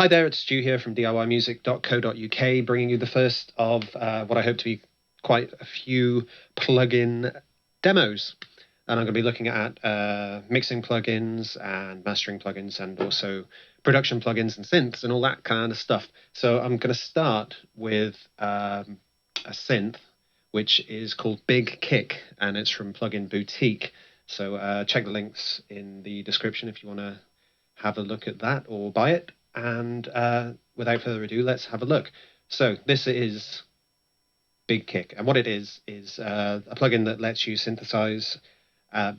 Hi there, it's Stu here from DIYmusic.co.uk, bringing you the first of what I hope to be quite a few plugin demos. And I'm going to be looking at mixing plugins and mastering plugins and also production plugins and synths and all that kind of stuff. So I'm going to start with a synth, which is called Big Kick, and it's from Plugin Boutique. So check the links in the description if you want to have a look at that or buy it. And without further ado, let's have a look. So this is Big Kick, and what it is a plugin that lets you synthesize,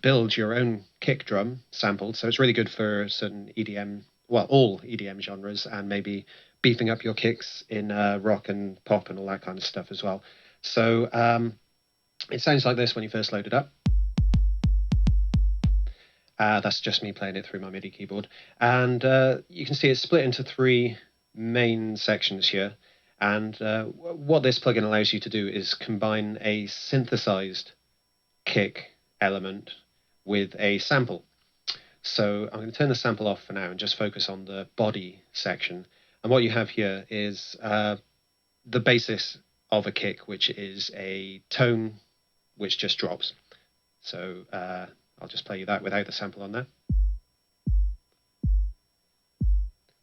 build your own kick drum sampled. So it's really good for certain EDM, well, all EDM genres, and maybe beefing up your kicks in rock and pop and all that kind of stuff as well. So it sounds like this when you first load it up. That's just me playing it through my MIDI keyboard. And you can see it's split into three main sections here. And what this plugin allows you to do is combine a synthesized kick element with a sample. So I'm going to turn the sample off for now and just focus on the body section. And what you have here is the basis of a kick, which is a tone which just drops. So I'll just play you that without the sample on there.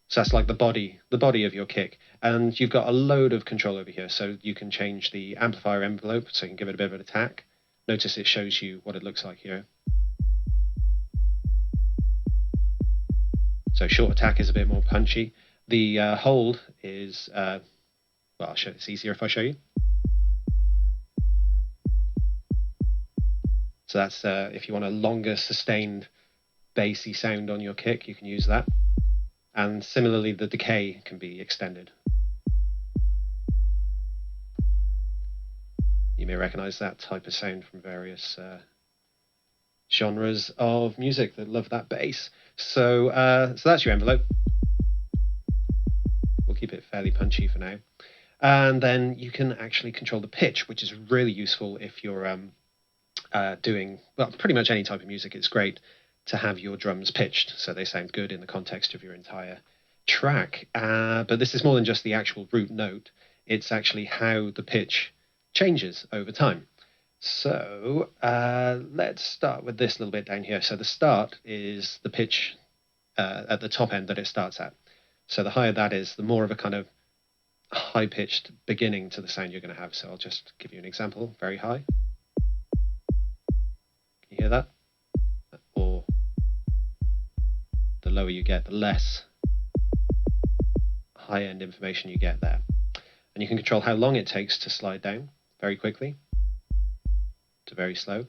So that's like the body of your kick. And you've got a load of control over here. So you can change the amplifier envelope, so you can give it a bit of an attack. Notice it shows you what it looks like here. So short attack is a bit more punchy. The hold is, well, I'll show it's easier if I show you. So that's if you want a longer sustained bassy sound on your kick, you can use that. And similarly, the decay can be extended. You may recognize that type of sound from various genres of music that love that bass. So, so that's your envelope. We'll keep it fairly punchy for now. And then you can actually control the pitch, which is really useful if you're doing, well, pretty much any type of music. It's great to have your drums pitched so they sound good in the context of your entire track. But this is more than just the actual root note. It's actually how the pitch changes over time. So let's start with this little bit down here. So the start is the pitch at the top end that it starts at. So the higher that is, the more of a kind of high-pitched beginning to the sound you're going to have. So I'll just give you an example, very high. Can you hear that? Or the lower you get, the less high-end information you get there. And you can control how long it takes to slide down very quickly to very slow.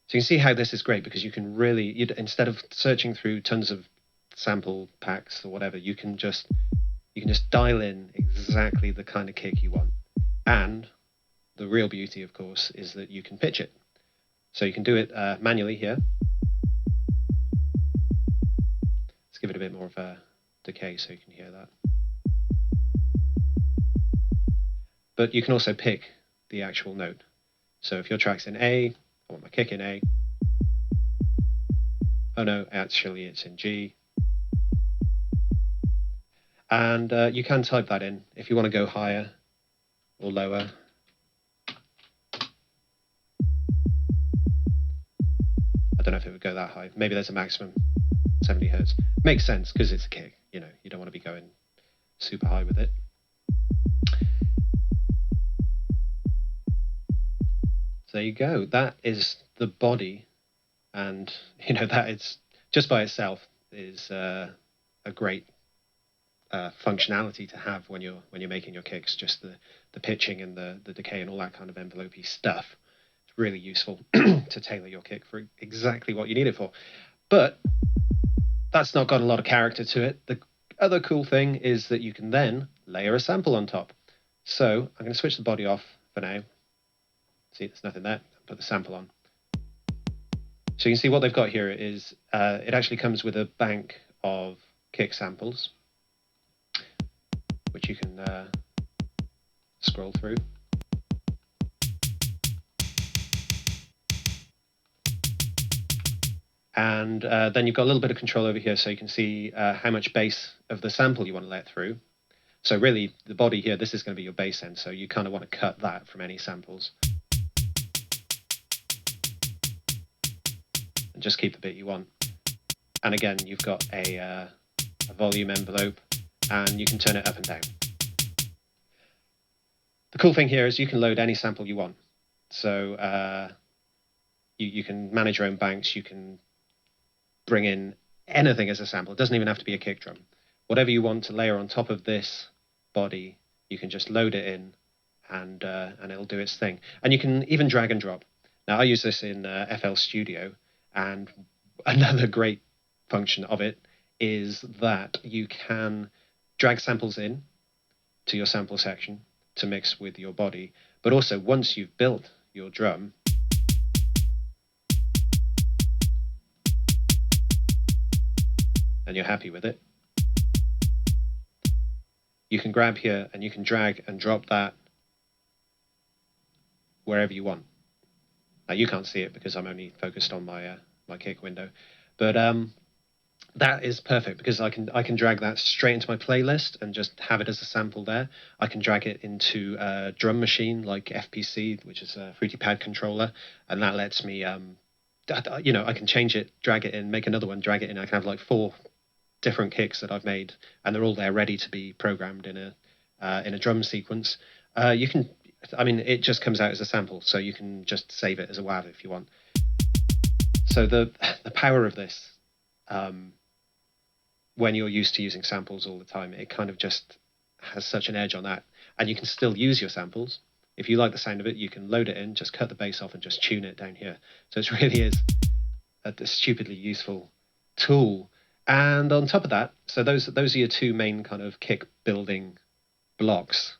So you can see how this is great because you can really, instead of searching through tons of sample packs or whatever, you can just dial in exactly the kind of kick you want. And the real beauty, of course, is that you can pitch it. So you can do it manually here. Let's give it a bit more of a decay so you can hear that. But you can also pick the actual note. So if your track's in A, I want my kick in A. Oh no, actually it's in G. And you can type that in if you want to go higher or lower. I don't know if it would go that high. Maybe there's a maximum 70 hertz. Makes sense because it's a kick. You know, you don't want to be going super high with it. So there you go. That is the body, and you know that is just by itself is a great functionality to have when you're making your kicks. Just the pitching and the decay and all that kind of envelopey stuff. It's really useful to tailor your kick for exactly what you need it for. But that's not got a lot of character to it. The other cool thing is that you can then layer a sample on top. So I'm going to switch the body off for now. See, there's nothing there. Put the sample on. So you can see what they've got here is it actually comes with a bank of kick samples, which you can scroll through. And then you've got a little bit of control over here, so you can see how much bass of the sample you want to let through. So really, the body here, this is going to be your bass end, so you kind of want to cut that from any samples. And just keep the bit you want. And again, you've got a volume envelope, and you can turn it up and down. The cool thing here is you can load any sample you want. So you can manage your own banks, you can bring in anything as a sample. It doesn't even have to be a kick drum. Whatever you want to layer on top of this body, you can just load it in, and it'll do its thing. And you can even drag and drop. Now, I use this in FL Studio, and another great function of it is that you can drag samples in to your sample section to mix with your body, but also once you've built your drum, and you're happy with it, you can grab here and you can drag and drop that wherever you want. Now, you can't see it because I'm only focused on my my kick window, but that is perfect because I can drag that straight into my playlist and just have it as a sample there. I can drag it into a drum machine like FPC, which is a Fruity Pad controller, and that lets me, you know, I can change it, drag it in, make another one, drag it in. I can have like 4 different kicks that I've made, and they're all there ready to be programmed in a drum sequence. You can, I mean, it just comes out as a sample, so you can just save it as a WAV if you want. So the power of this, when you're used to using samples all the time, it kind of just has such an edge on that. And you can still use your samples. If you like the sound of it, you can load it in, just cut the bass off and just tune it down here. So it really is a stupidly useful tool. And on top of that, so those are your 2 main kind of kick building blocks.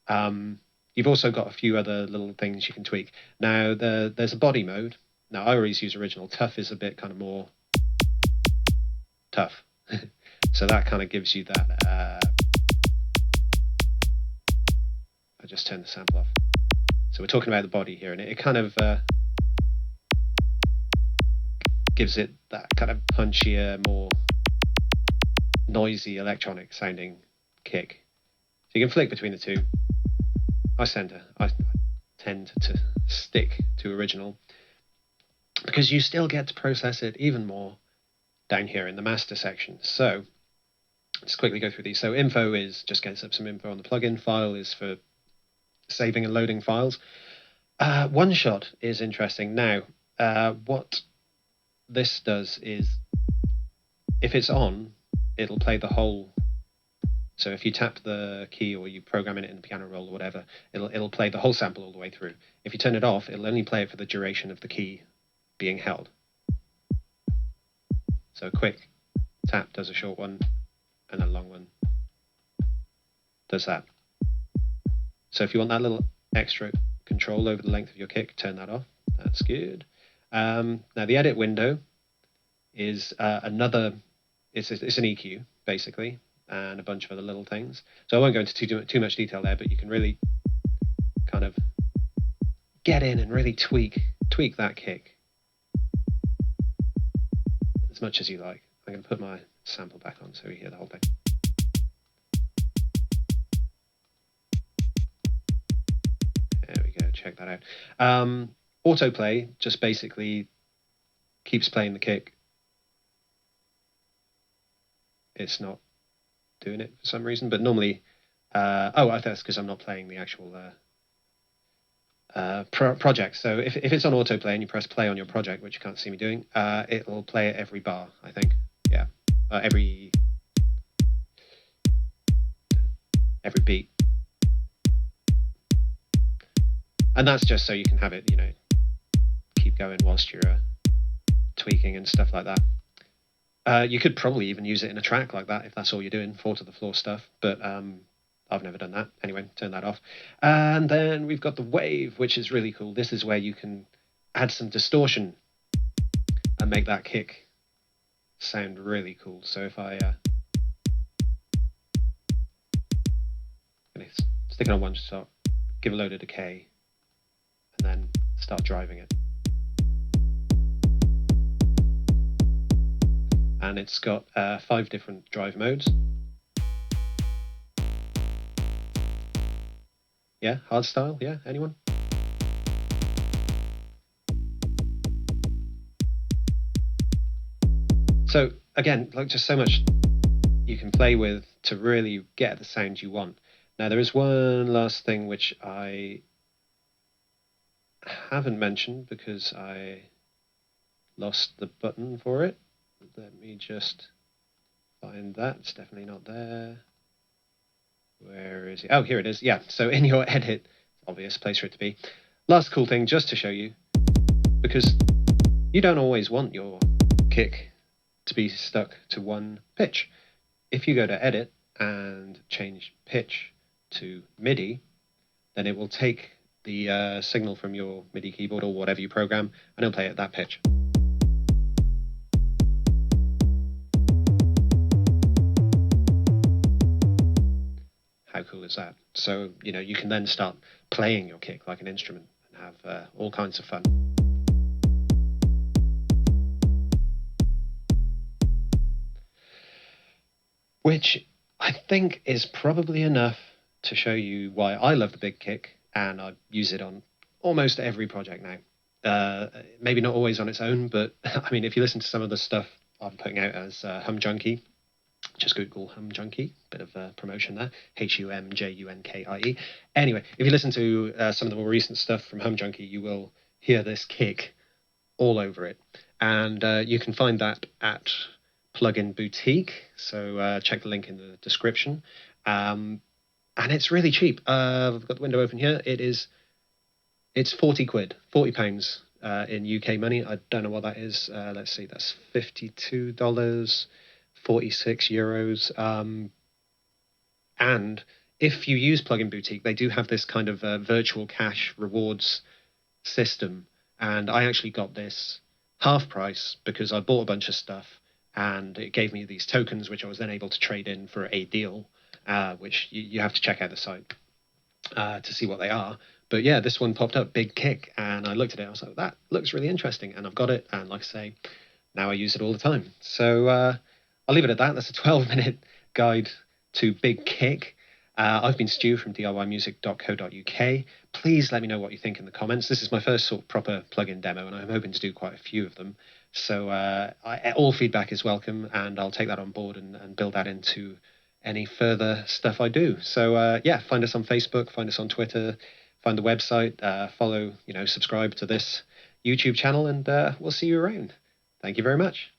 You've also got a few other little things you can tweak. Now, there's a body mode. Now, I always use original. Tough is a bit kind of more tough. So that kind of gives you that. I just turned the sample off. So we're talking about the body here, and it kind of gives it that kind of punchier, more noisy, electronic sounding kick. So you can flick between the 2. I tend to stick to original because you still get to process it even more down here in the master section. So let's quickly go through these. So info is just gets up some info on the plugin. File is for saving and loading files. One shot is interesting. Now, what this does is, if it's on, it'll play the whole. So if you tap the key or you program it in the piano roll or whatever, it'll play the whole sample all the way through. If you turn it off, it'll only play it for the duration of the key being held. So a quick tap does a short one, and a long one does that. So if you want that little extra control over the length of your kick, turn that off. That's good. Now the edit window is another. It's an EQ basically, and a bunch of other little things. So I won't go into too much detail there, but you can really kind of get in and really tweak that kick as much as you like. I'm going to put my sample back on so we hear the whole thing. There we go, check that out. Autoplay just basically keeps playing the kick. It's not doing it for some reason, but normally, I think that's because I'm not playing the actual project. So if it's on autoplay and you press play on your project, which you can't see me doing, it'll play at every bar, I think. Yeah, every beat. And that's just so you can have it, you know, keep going whilst you're tweaking and stuff like that. You could probably even use it in a track like that if that's all you're doing, 4 to the floor stuff, but I've never done that. Anyway, turn that off. And then we've got the wave, which is really cool. This is where you can add some distortion and make that kick sound really cool. So if I stick it on one shot, give a load of decay, and then start driving it. and it's got 5 different drive modes. Yeah, hardstyle, yeah, anyone? So again, like, just so much you can play with to really get the sound you want. Now there is one last thing which I haven't mentioned because I lost the button for it. Let me just find that. It's definitely not there. Where is it? Oh, here it is. Yeah, so in your edit, obvious place for it to be. Last cool thing just to show you, because you don't always want your kick to be stuck to one pitch. If you go to edit and change pitch to MIDI, then it will take the signal from your MIDI keyboard or whatever you program, and it'll play at that pitch. How cool is that? So, you know, you can then start playing your kick like an instrument and have all kinds of fun. Which I think is probably enough to show you why I love the big kick, and I use it on almost every project now. Maybe not always on its own, but I mean, if you listen to some of the stuff I'm putting out as Hum Junkie, just Google Hum Junkie, bit of promotion there, HUMJUNKIE. Anyway, if you listen to some of the more recent stuff from Hum Junkie, you will hear this kick all over it. And you can find that at Plugin Boutique, so check the link in the description. And it's really cheap. I've got the window open here. It's 40 quid, £40 in UK money. I don't know what that is. Let's see, that's $52, 46 euros. And if you use Plugin Boutique, they do have this kind of virtual cash rewards system. And I actually got this half price because I bought a bunch of stuff and it gave me these tokens, which I was then able to trade in for a deal, which you have to check out the site to see what they are. But yeah, this one popped up, Big Kick, and I looked at it. I was like, that looks really interesting, and I've got it. And like I say, now I use it all the time. So I'll leave it at that. That's a 12-minute guide to Big Kick. I've been Stu from DIYmusic.co.uk. Please let me know what you think in the comments. This is my first sort of proper plugin demo, and I'm hoping to do quite a few of them. So all feedback is welcome, and I'll take that on board and build that into any further stuff I do. So yeah, find us on Facebook, find us on Twitter, find the website, follow, subscribe to this YouTube channel, and we'll see you around. Thank you very much.